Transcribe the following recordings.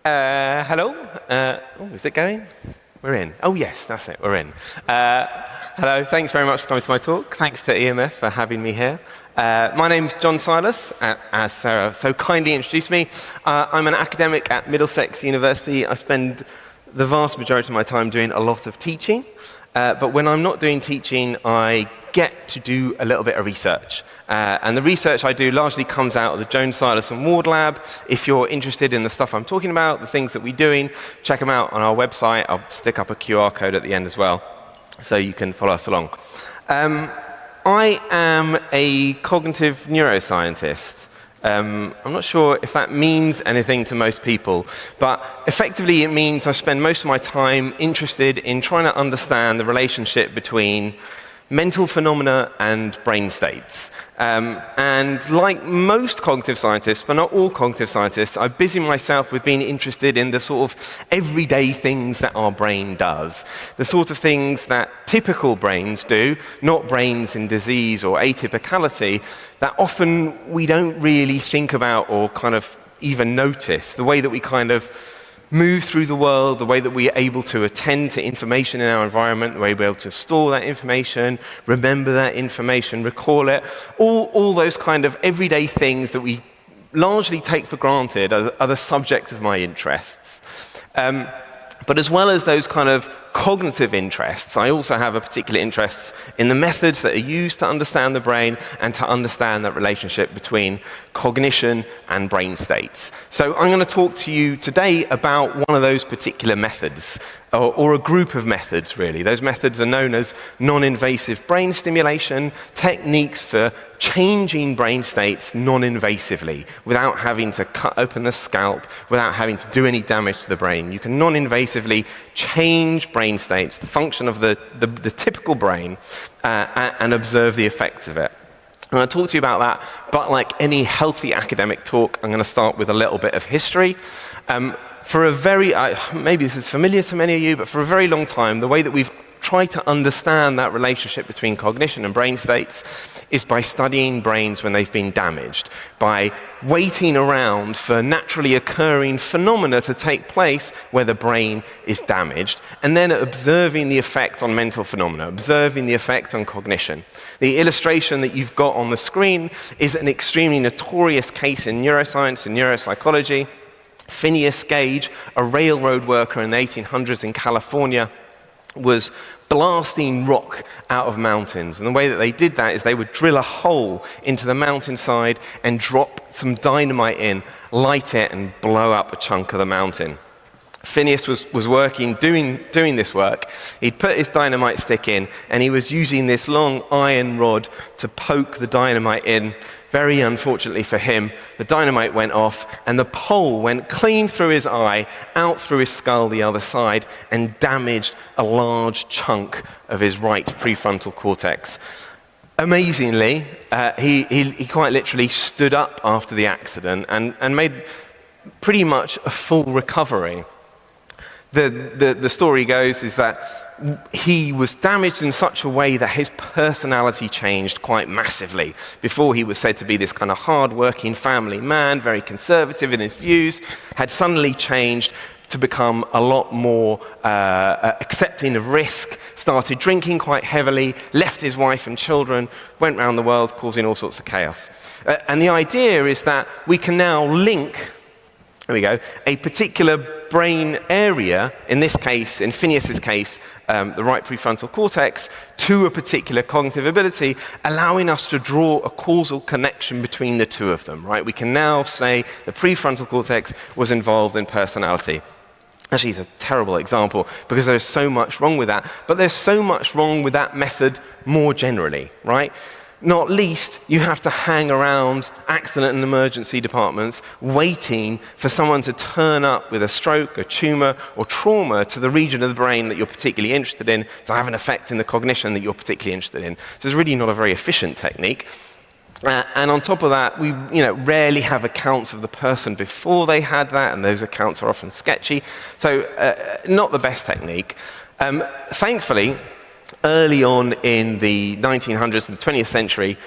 Hello. Is it going? We're in. Oh, yes, that's it. We're in. Hello. Thanks very much for coming to my talk. Thanks to EMF for having me here. My name's Jon Silas, as Sarah so kindly introduced me. I'm an academic at Middlesex University. I spend the vast majority of my time doing a lot of teaching. But when I'm not doing teaching, I get to do a little bit of research. And the research I do largely comes out of the Jon Silas and Ward Lab. If you're interested in the stuff I'm talking about, the things that we're doing, check them out on our website. I'll stick up a QR code at the end as well, so you can follow us along. I am a cognitive neuroscientist. I'm not sure if that means anything to most people, but effectively it means I spend most of my time interested in trying to understand the relationship between mental phenomena and brain states. And like most cognitive scientists, but not all cognitive scientists, I busy myself with being interested in the sort of everyday things that our brain does. The sort of things that typical brains do, not brains in disease or atypicality, that often we don't really think about or kind of even notice. The way that we kind of move through the world, the way that we are able to attend to information in our environment, the way we're able to store that information, remember that information, recall it, all those kind of everyday things that we largely take for granted are the subject of my interests. But as well as those kind of cognitive interests, I also have a particular interest in the methods that are used to understand the brain and to understand that relationship between cognition and brain states. So I'm going to talk to you today about one of those particular methods, or a group of methods, really. Those methods are known as non-invasive brain stimulation, techniques for changing brain states non-invasively, without having to cut open the scalp, without having to do any damage to the brain. You can non-invasively change brain states, the function of the typical brain, and observe the effects of it. I'm going to talk to you about that, but like any healthy academic talk, I'm going to start with a little bit of history. For a very, maybe this is familiar to many of you, but for a very long time, the way that we've tried to understand that relationship between cognition and brain states is by studying brains when they've been damaged, by waiting around for naturally occurring phenomena to take place where the brain is damaged, and then observing the effect on mental phenomena, observing the effect on cognition. The illustration that you've got on the screen is an extremely notorious case in neuroscience and neuropsychology. Phineas Gage, a railroad worker in the 1800s in California, was blasting rock out of mountains. And the way that they did that is they would drill a hole into the mountainside and drop some dynamite in, light it, and blow up a chunk of the mountain. Phineas was working, doing this work. He'd put his dynamite stick in, and he was using this long iron rod to poke the dynamite in. Very unfortunately for him, the dynamite went off, and the pole went clean through his eye, out through his skull the other side, and damaged a large chunk of his right prefrontal cortex. Amazingly, he quite literally stood up after the accident and made pretty much a full recovery. The story goes is that he was damaged in such a way that his personality changed quite massively. Before, he was said to be this kind of hard-working family man, very conservative in his views, had suddenly changed to become a lot more accepting of risk, started drinking quite heavily, left his wife and children, went around the world causing all sorts of chaos. And the idea is that we can now link, there we go, a particular brain area, in this case, in Phineas's case, the right prefrontal cortex, to a particular cognitive ability, allowing us to draw a causal connection between the two of them, right? We can now say the prefrontal cortex was involved in personality. Actually, it's a terrible example because there's so much wrong with that, but there's so much wrong with that method more generally, right? Not least, you have to hang around accident and emergency departments waiting for someone to turn up with a stroke, a tumor, or trauma to the region of the brain that you're particularly interested in to have an effect in the cognition that you're particularly interested in. So it's really not a very efficient technique. And on top of that, we rarely have accounts of the person before they had that, and those accounts are often sketchy. So not the best technique. Thankfully, early on in the 1900s and the 20th century,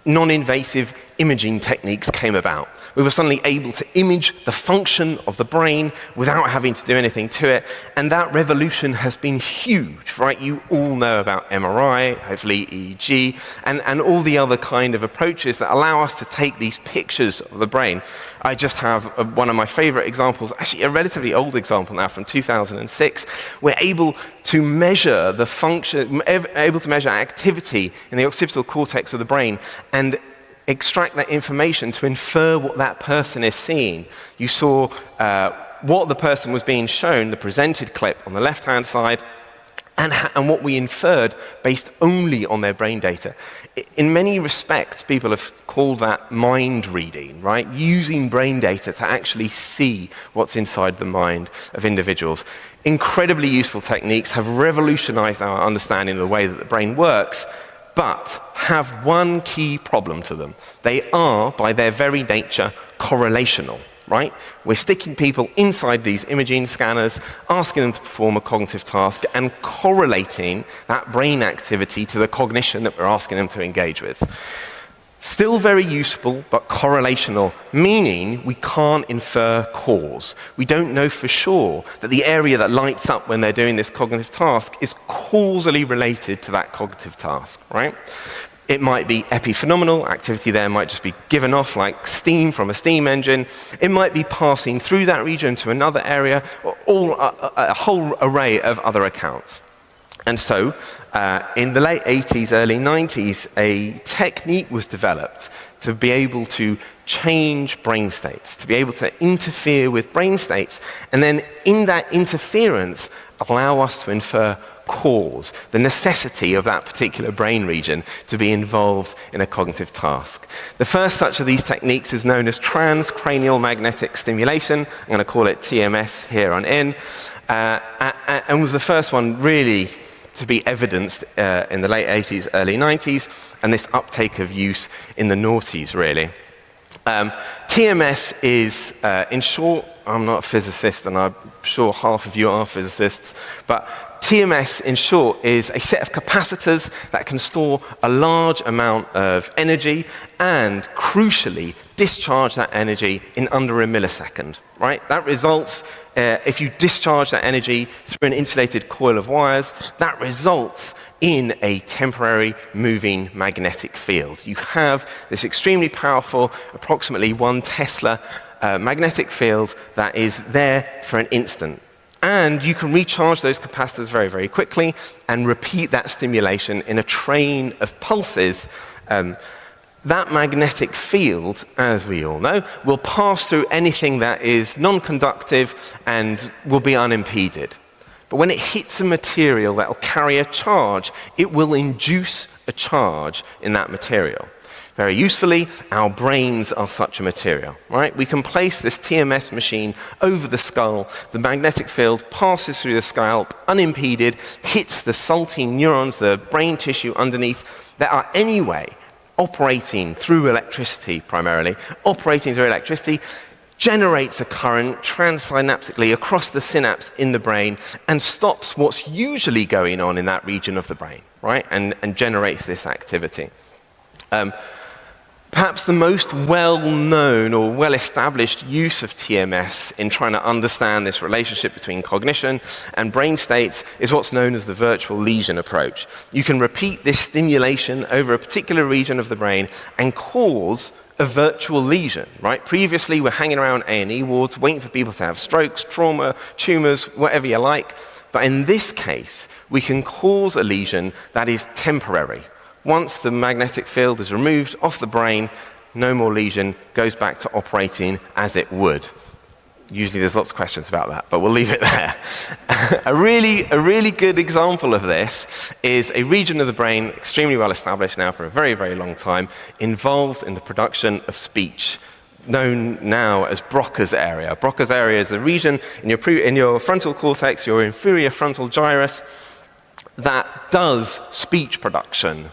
non-invasive imaging techniques came about. We were suddenly able to image the function of the brain without having to do anything to it, and that revolution has been huge, right? You all know about MRI, hopefully EEG, and all the other kind of approaches that allow us to take these pictures of the brain. I just have one of my favorite examples, actually a relatively old example now from 2006. We're able to measure the function, able to measure activity in the occipital cortex of the brain and extract that information to infer what that person is seeing. You saw what the person was being shown, the presented clip on the left-hand side, and what we inferred based only on their brain data. In many respects, people have called that mind reading, right? Using brain data to actually see what's inside the mind of individuals. Incredibly useful techniques, have revolutionized our understanding of the way that the brain works, but have one key problem to them. They are, by their very nature, correlational, right? We're sticking people inside these imaging scanners, asking them to perform a cognitive task, and correlating that brain activity to the cognition that we're asking them to engage with. Still very useful, but correlational, meaning we can't infer cause. We don't know for sure that the area that lights up when they're doing this cognitive task is causally related to that cognitive task, right? It might be epiphenomenal, activity there might just be given off like steam from a steam engine. It might be passing through that region to another area, or a whole array of other accounts. And so, in the late 80s, early 90s, a technique was developed to be able to change brain states, to be able to interfere with brain states, and then in that interference, allow us to infer cause, the necessity of that particular brain region to be involved in a cognitive task. The first such of these techniques is known as transcranial magnetic stimulation. I'm going to call it TMS here on in, and was the first one really to be evidenced in the late 80s, early 90s, and this uptake of use in the noughties, really. TMS is, in short, I'm not a physicist, and I'm sure half of you are physicists, but TMS, in short, is a set of capacitors that can store a large amount of energy and, crucially, discharge that energy in under a millisecond, right? That results, if you discharge that energy through an insulated coil of wires, that results in a temporary moving magnetic field. You have this extremely powerful, approximately 1 Tesla magnetic field that is there for an instant. And you can recharge those capacitors very, very quickly and repeat that stimulation in a train of pulses. That magnetic field, as we all know, will pass through anything that is non-conductive and will be unimpeded. But when it hits a material that will carry a charge, it will induce a charge in that material. Very usefully, our brains are such a material, right? We can place this TMS machine over the skull, the magnetic field passes through the scalp unimpeded, hits the saltine neurons, the brain tissue underneath, that are anyway operating through electricity primarily, generates a current transsynaptically across the synapse in the brain and stops what's usually going on in that region of the brain, right? And generates this activity. Perhaps the most well-known or well-established use of TMS in trying to understand this relationship between cognition and brain states is what's known as the virtual lesion approach. You can repeat this stimulation over a particular region of the brain and cause a virtual lesion, right? Previously, we're hanging around A&E wards, waiting for people to have strokes, trauma, tumors, whatever you like. But in this case, we can cause a lesion that is temporary. Once the magnetic field is removed off the brain, no more lesion, goes back to operating as it would. Usually there's lots of questions about that, but we'll leave it there. A really good example of this is a region of the brain, extremely well established now for a very, very long time, involved in the production of speech, known now as Broca's area. Broca's area is the region in your frontal cortex, your inferior frontal gyrus, that does speech production.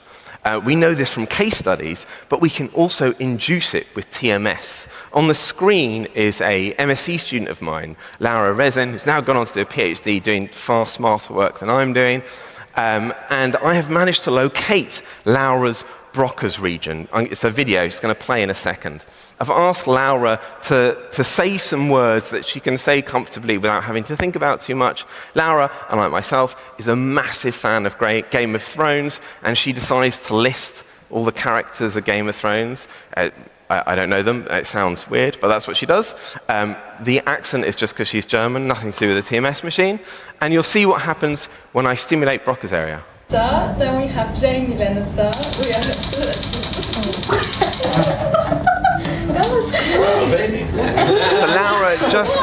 We know this from case studies, but we can also induce it with TMS. On the screen is a MSc student of mine, Laura Rezin, who's now gone on to do a PhD doing far smarter work than I'm doing. And I have managed to locate Laura's Broca's region. It's a video, it's going to play in a second. I've asked Laura to say some words that she can say comfortably without having to think about too much. Laura, unlike myself, is a massive fan of Game of Thrones, and she decides to list all the characters of Game of Thrones. I don't know them, it sounds weird, but that's what she does. The accent is just because she's German, nothing to do with the TMS machine. And you'll see what happens when I stimulate Broca's area. Then we have Jamie Lannister. That was great. So Laura just...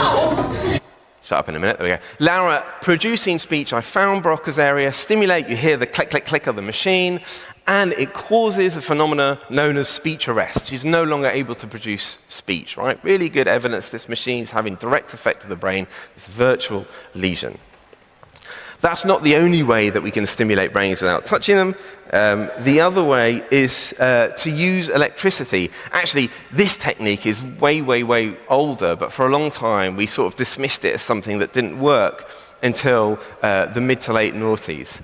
Shut up in a minute, there we go. Laura, producing speech, I found Broca's area, stimulate, you hear the click, click, click of the machine, and it causes a phenomena known as speech arrest. She's no longer able to produce speech, right? Really good evidence this machine's having direct effect to the brain, this virtual lesion. That's not the only way that we can stimulate brains without touching them. The other way is to use electricity. Actually, this technique is way, way, way older, but for a long time we sort of dismissed it as something that didn't work until the mid to late noughties.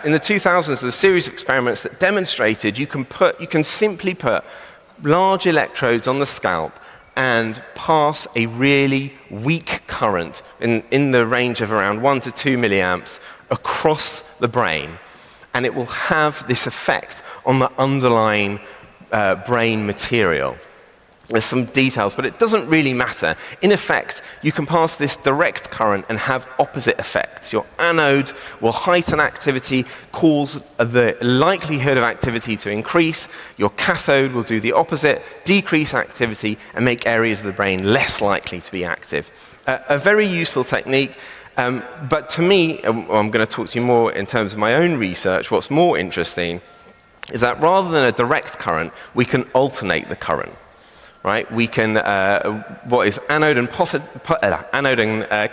In the 2000s, there was a series of experiments that demonstrated you can simply put large electrodes on the scalp and pass a really weak current in the range of around 1 to 2 milliamps across the brain, and it will have this effect on the underlying brain material. There's some details, but it doesn't really matter. In effect, you can pass this direct current and have opposite effects. Your anode will heighten activity, cause the likelihood of activity to increase. Your cathode will do the opposite, decrease activity, and make areas of the brain less likely to be active. A very useful technique, but to me, I'm going to talk to you more in terms of my own research. What's more interesting is that rather than a direct current, we can alternate the current. Right? We can, what is anode and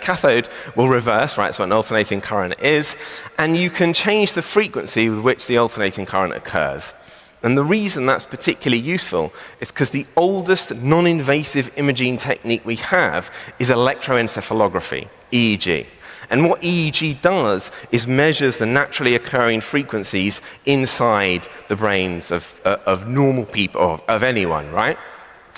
cathode will reverse, right? That's what an alternating current is. And you can change the frequency with which the alternating current occurs. And the reason that's particularly useful is because the oldest non-invasive imaging technique we have is electroencephalography, EEG. And what EEG does is measures the naturally occurring frequencies inside the brains of normal people, or of anyone, right?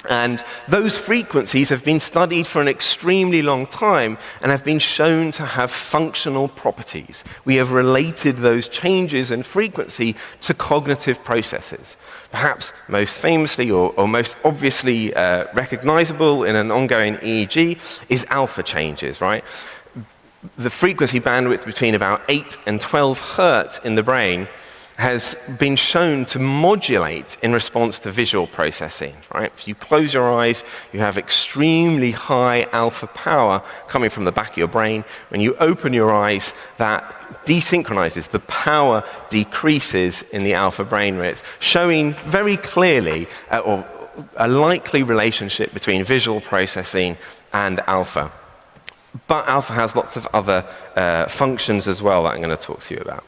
And those frequencies have been studied for an extremely long time and have been shown to have functional properties. We have related those changes in frequency to cognitive processes. Perhaps most famously or most obviously recognizable in an ongoing EEG is alpha changes, right? The frequency bandwidth between about 8 and 12 hertz in the brain has been shown to modulate in response to visual processing, right? If you close your eyes, you have extremely high alpha power coming from the back of your brain. When you open your eyes, that desynchronizes. The power decreases in the alpha brainwidth, showing very clearly or a likely relationship between visual processing and alpha. But alpha has lots of other functions as well that I'm going to talk to you about.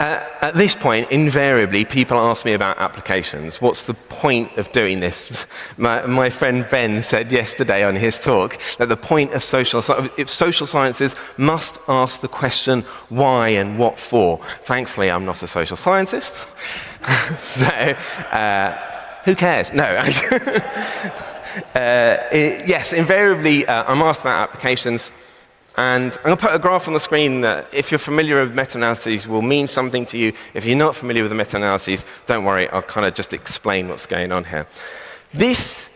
At this point, invariably, people ask me about applications. What's the point of doing this? My friend Ben said yesterday on his talk that the point of social sciences must ask the question why and what for. Thankfully, I'm not a social scientist. So, who cares? No. Yes, invariably, I'm asked about applications. And I'm going to put a graph on the screen that, if you're familiar with meta-analyses, will mean something to you. If you're not familiar with the meta-analyses, don't worry, I'll kind of just explain what's going on here. This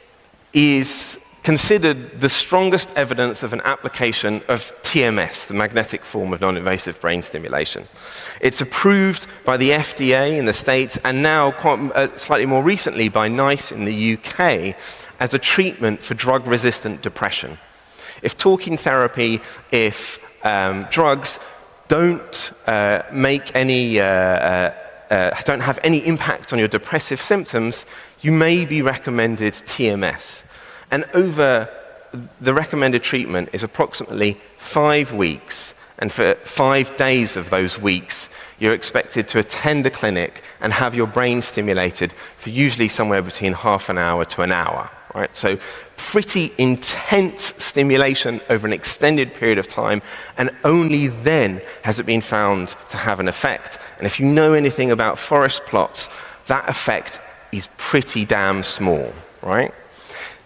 is considered the strongest evidence of an application of TMS, the magnetic form of non-invasive brain stimulation. It's approved by the FDA in the States, and now slightly more recently by NICE in the UK, as a treatment for drug-resistant depression. If talking therapy, if drugs don't make any, don't have any impact on your depressive symptoms, you may be recommended TMS. And the recommended treatment is approximately 5 weeks. And for 5 days of those weeks, you're expected to attend a clinic and have your brain stimulated for usually somewhere between half an hour to an hour. right? So pretty intense stimulation over an extended period of time, and only then has it been found to have an effect. And if you know anything about forest plots, that effect is pretty damn small, right?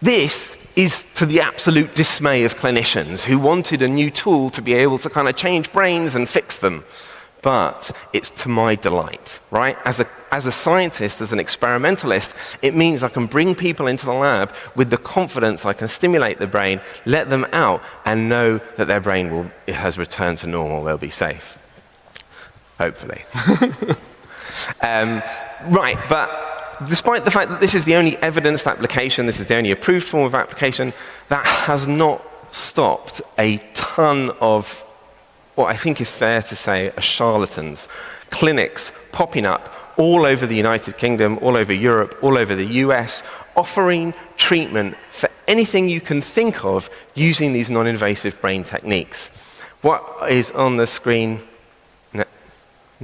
This is to the absolute dismay of clinicians who wanted a new tool to be able to kind of change brains and fix them. But it's to my delight, right? As a scientist, as an experimentalist, it means I can bring people into the lab with the confidence I can stimulate the brain, let them out, and know that their brain has returned to normal, they'll be safe. Hopefully. Right, but despite the fact that this is the only evidenced application, this is the only approved form of application, that has not stopped a ton of what I think is fair to say are charlatans, clinics popping up all over the United Kingdom, all over Europe, all over the US, offering treatment for anything you can think of using these non-invasive brain techniques. What is on the screen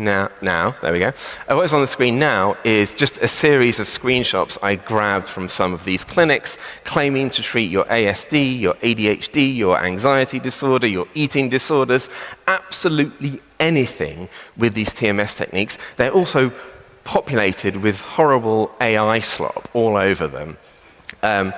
now, there we go. What is on the screen now is just a series of screenshots I grabbed from some of these clinics claiming to treat your ASD, your ADHD, your anxiety disorder, your eating disorders, absolutely anything with these TMS techniques. They're also populated with horrible AI slop all over them. And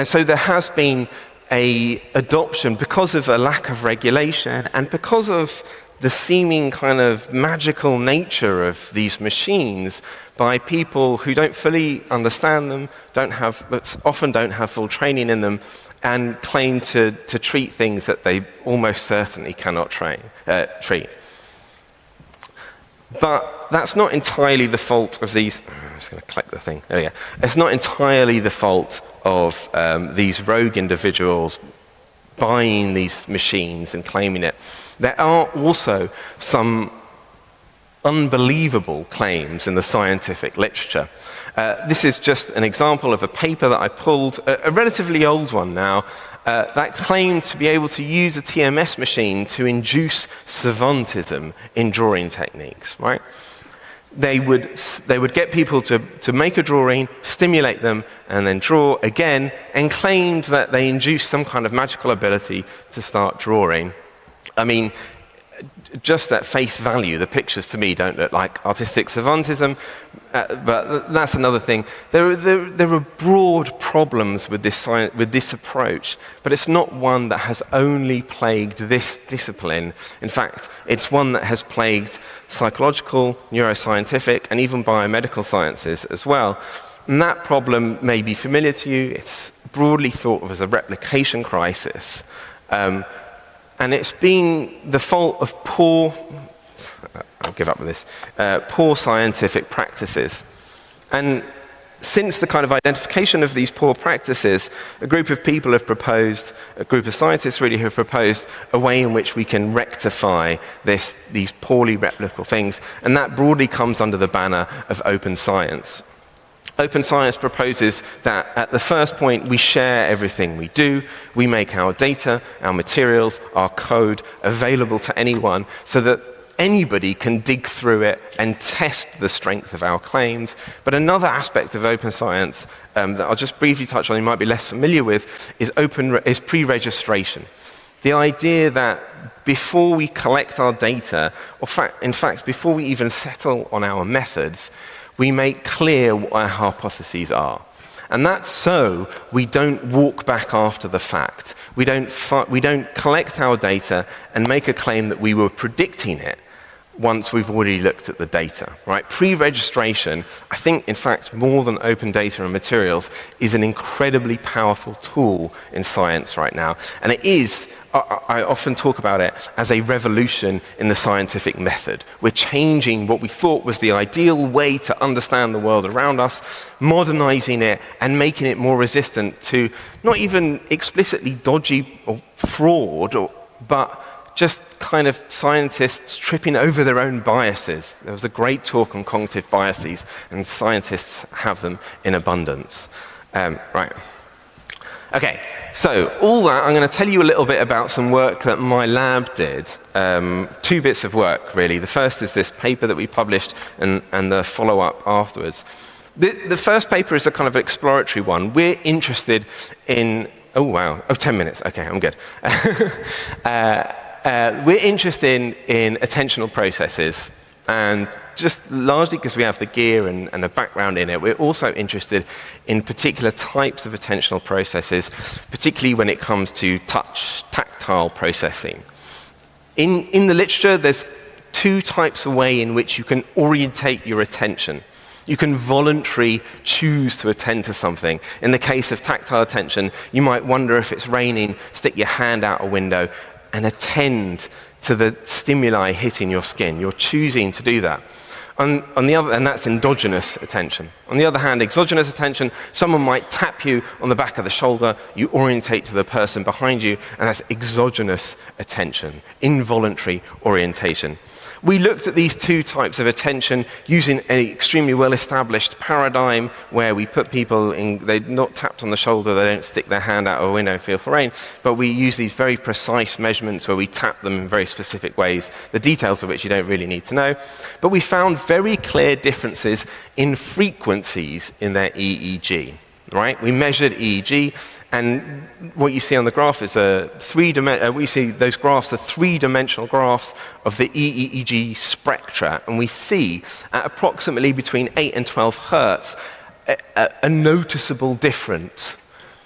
so there has been an adoption because of a lack of regulation and because of the seeming kind of magical nature of these machines by people who don't fully understand them, often don't have full training in them, and claim to treat things that they almost certainly cannot treat. But that's not entirely the fault of these. I'm just going to click the thing. There we go. It's not entirely the fault of these rogue individuals buying these machines and claiming it. There are also some unbelievable claims in the scientific literature. This is just an example of a paper that I pulled, a relatively old one now, that claimed to be able to use a TMS machine to induce savantism in drawing techniques, right? They would get people to make a drawing, stimulate them, and then draw again, and claimed that they induced some kind of magical ability to start drawing. I mean, just at face value, the pictures to me don't look like artistic savantism, but that's another thing. There are broad problems with this approach, but it's not one that has only plagued this discipline. In fact, it's one that has plagued psychological, neuroscientific, and even biomedical sciences as well. And that problem may be familiar to you. It's broadly thought of as a replication crisis. And it's been the fault of I'll give up with this, poor scientific practices. And since the kind of identification of these poor practices, a group of people have proposed, a group of scientists really have proposed a way in which we can rectify these poorly replicable things, and that broadly comes under the banner of open science. Open science proposes that at the first point we share everything we do, we make our data, our materials, our code available to anyone so that anybody can dig through it and test the strength of our claims. But another aspect of open science that I'll just briefly touch on, you might be less familiar with, is pre-registration. The idea that before we collect our data, or in fact, before we even settle on our methods, we make clear what our hypotheses are. And that's so we don't walk back after the fact. We don't collect our data and make a claim that we were predicting it once we've already looked at the data, right? Pre-registration, I think, in fact, more than open data and materials, is an incredibly powerful tool in science right now. And it is, I often talk about it as a revolution in the scientific method. We're changing what we thought was the ideal way to understand the world around us, modernizing it and making it more resistant to not even explicitly dodgy or fraud, but just kind of scientists tripping over their own biases. There was a great talk on cognitive biases, and scientists have them in abundance. Right. Okay, so all that, I'm going to tell you a little bit about some work that my lab did. Two bits of work, really. The first is this paper that we published and the follow-up afterwards. The first paper is a kind of exploratory one. We're interested in, 10 minutes. Okay, I'm good. We're interested in attentional processes, and just largely because we have the gear and a background in it, we're also interested in particular types of attentional processes, particularly when it comes to tactile processing. In the literature, there's two types of way in which you can orientate your attention. You can voluntarily choose to attend to something. In the case of tactile attention, you might wonder if it's raining, stick your hand out a window and attend to the stimuli hitting your skin. You're choosing to do that. On the other, and that's endogenous attention. On the other hand, exogenous attention, someone might tap you on the back of the shoulder, you orientate to the person behind you, and that's exogenous attention, involuntary orientation. We looked at these two types of attention using an extremely well-established paradigm where we put people in, they're not tapped on the shoulder, they don't stick their hand out a window and feel for rain, but we use these very precise measurements where we tap them in very specific ways, the details of which you don't really need to know. But we found very clear differences in frequencies in their EEG. Right? We measured EEG, and what you see on the graph is we see those graphs are three-dimensional graphs of the EEG spectra, and we see at approximately between 8 and 12 hertz a noticeable difference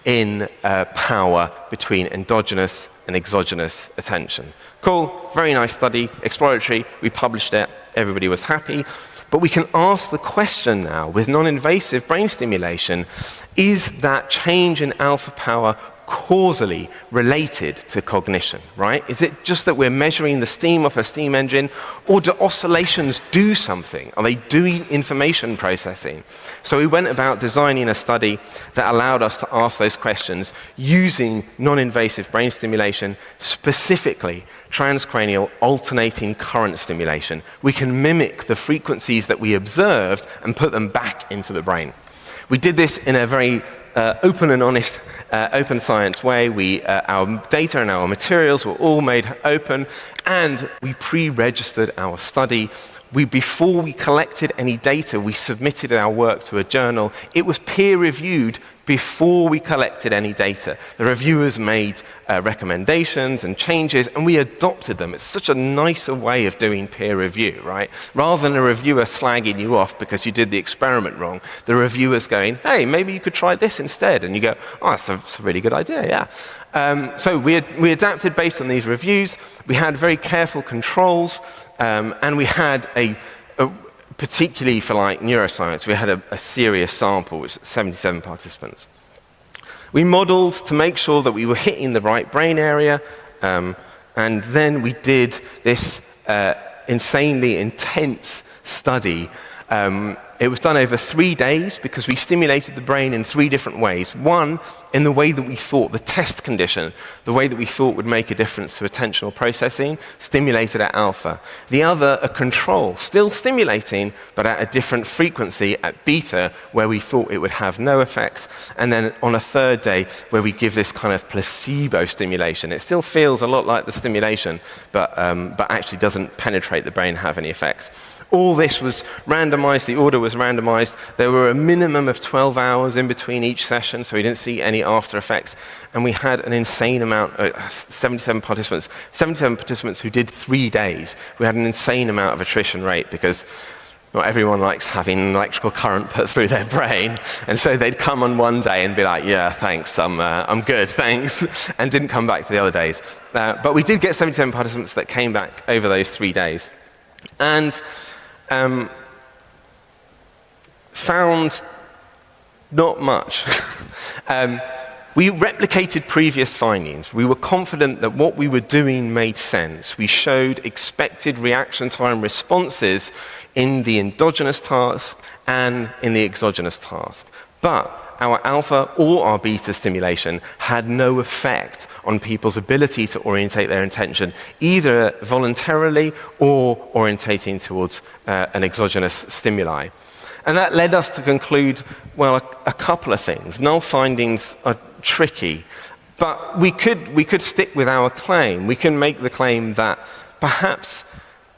in power between endogenous and exogenous attention. Cool, very nice study, exploratory, we published it, everybody was happy. But we can ask the question now, with non-invasive brain stimulation, is that change in alpha power causally related to cognition, right? Is it just that we're measuring the steam off a steam engine, or do oscillations do something? Are they doing information processing? So we went about designing a study that allowed us to ask those questions using non-invasive brain stimulation, specifically transcranial alternating current stimulation. We can mimic the frequencies that we observed and put them back into the brain. We did this in a very open and honest, open science way. Our data and our materials were all made open, and we pre-registered our study. Before we collected any data, we submitted our work to a journal. It was peer-reviewed before we collected any data. The reviewers made recommendations and changes, and we adopted them. It's such a nicer way of doing peer review, right? Rather than a reviewer slagging you off because you did the experiment wrong, the reviewer's going, hey, maybe you could try this instead. And you go, oh, that's a really good idea, yeah. So we adapted based on these reviews. We had very careful controls, and we had particularly for like neuroscience, we had a serious sample, which is 77 participants. We modeled to make sure that we were hitting the right brain area, and then we did this insanely intense study. It was done over 3 days because we stimulated the brain in 3 different ways. One, in the way that we thought, the test condition, the way that we thought would make a difference to attentional processing, stimulated at alpha. The other, a control, still stimulating, but at a different frequency at beta, where we thought it would have no effect. And then on a third day, where we give this kind of placebo stimulation. It still feels a lot like the stimulation, but actually doesn't penetrate the brain, have any effect. All this was randomized, the order was randomized. There were a minimum of 12 hours in between each session, so we didn't see any after effects. And we had an insane amount, 77 participants who did 3 days. We had an insane amount of attrition rate because not everyone likes having an electrical current put through their brain. And so they'd come on one day and be like, yeah, thanks, I'm good, thanks, and didn't come back for the other days. But we did get 77 participants that came back over those 3 days. And found not much. We replicated previous findings. We were confident that what we were doing made sense. We showed expected reaction time responses in the endogenous task and in the exogenous task. But our alpha or our beta stimulation had no effect on people's ability to orientate their attention, either voluntarily or orientating towards an exogenous stimuli. And that led us to conclude, well, a couple of things. Null findings are tricky, but we could stick with our claim. We can make the claim that perhaps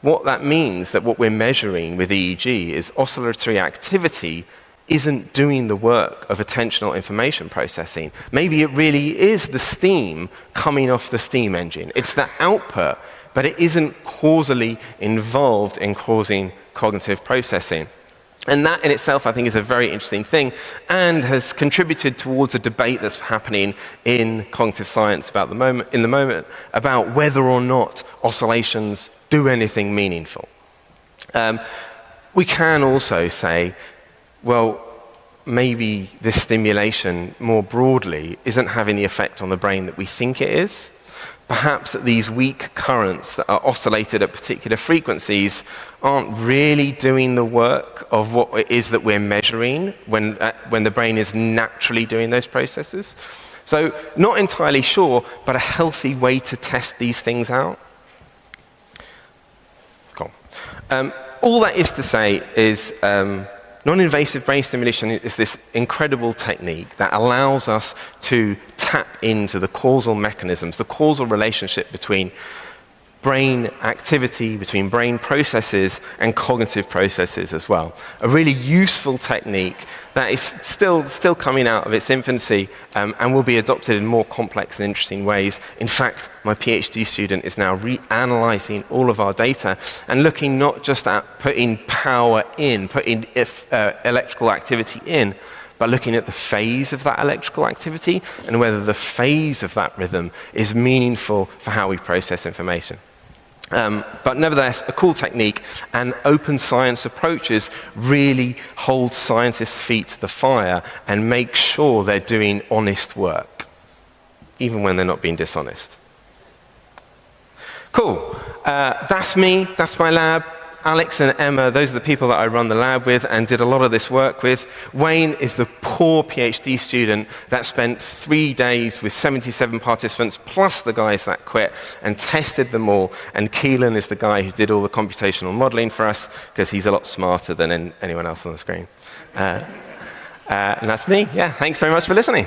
what that means, that what we're measuring with EEG is oscillatory activity isn't doing the work of attentional information processing. Maybe it really is the steam coming off the steam engine. It's the output, but it isn't causally involved in causing cognitive processing. And that in itself, I think, is a very interesting thing and has contributed towards a debate that's happening in cognitive science about in the moment about whether or not oscillations do anything meaningful. We can also say, well, maybe this stimulation more broadly isn't having the effect on the brain that we think it is. Perhaps that these weak currents that are oscillated at particular frequencies aren't really doing the work of what it is that we're measuring when the brain is naturally doing those processes. So not entirely sure, but a healthy way to test these things out. Cool. All that is to say is non-invasive brain stimulation is this incredible technique that allows us to tap into the causal mechanisms, the causal relationship between brain activity, between brain processes and cognitive processes as well. A really useful technique that is still coming out of its infancy and will be adopted in more complex and interesting ways. In fact, my PhD student is now reanalyzing all of our data and looking not just at putting power in, putting electrical activity in, but looking at the phase of that electrical activity and whether the phase of that rhythm is meaningful for how we process information. But nevertheless, a cool technique, and open science approaches really hold scientists' feet to the fire and make sure they're doing honest work, even when they're not being dishonest. Cool. That's me. That's my lab. Alex and Emma, those are the people that I run the lab with and did a lot of this work with. Wayne is the poor PhD student that spent 3 days with 77 participants, plus the guys that quit, and tested them all. And Keelan is the guy who did all the computational modeling for us, because he's a lot smarter than anyone else on the screen. And that's me. Yeah, thanks very much for listening.